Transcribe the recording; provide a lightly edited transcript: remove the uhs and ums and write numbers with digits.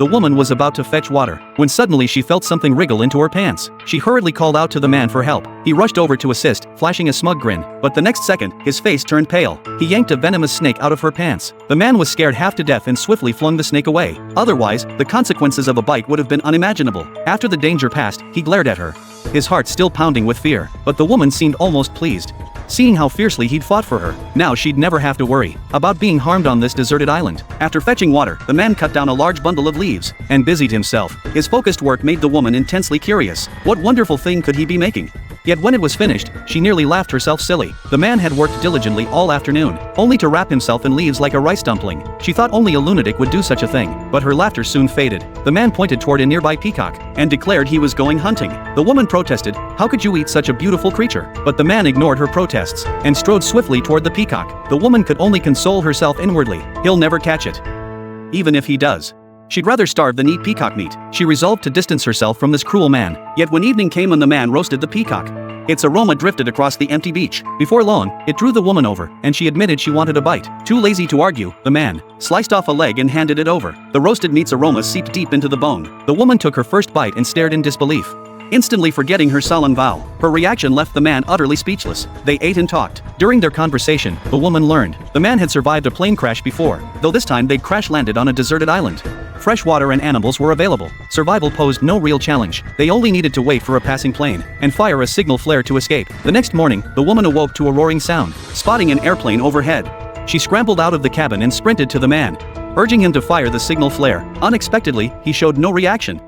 The woman was about to fetch water, when suddenly she felt something wriggle into her pants. She hurriedly called out to the man for help. He rushed over to assist, flashing a smug grin, but the next second, his face turned pale. He yanked a venomous snake out of her pants. The man was scared half to death and swiftly flung the snake away. Otherwise, the consequences of a bite would have been unimaginable. After the danger passed, he glared at her, his heart still pounding with fear, but the woman seemed almost pleased. Seeing how fiercely he'd fought for her, now she'd never have to worry about being harmed on this deserted island. After fetching water, the man cut down a large bundle of leaves and busied himself. His focused work made the woman intensely curious. What wonderful thing could he be making? Yet when it was finished, she nearly laughed herself silly. The man had worked diligently all afternoon, only to wrap himself in leaves like a rice dumpling. She thought only a lunatic would do such a thing, but her laughter soon faded. The man pointed toward a nearby peacock and declared he was going hunting. The woman protested, "How could you eat such a beautiful creature?" But the man ignored her protests and strode swiftly toward the peacock. The woman could only console herself inwardly. He'll never catch it. Even if he does, she'd rather starve than eat peacock meat. She resolved to distance herself from this cruel man. Yet when evening came and the man roasted the peacock, its aroma drifted across the empty beach. Before long, it drew the woman over, and she admitted she wanted a bite. Too lazy to argue, the man sliced off a leg and handed it over. The roasted meat's aroma seeped deep into the bone. The woman took her first bite and stared in disbelief, instantly forgetting her solemn vow. Her reaction left the man utterly speechless. They ate and talked. During their conversation, the woman learned the man had survived a plane crash before, though this time they'd crash-landed on a deserted island. Fresh water and animals were available. Survival posed no real challenge. They only needed to wait for a passing plane and fire a signal flare to escape. The next morning, the woman awoke to a roaring sound, spotting an airplane overhead. She scrambled out of the cabin and sprinted to the man, urging him to fire the signal flare. Unexpectedly, he showed no reaction.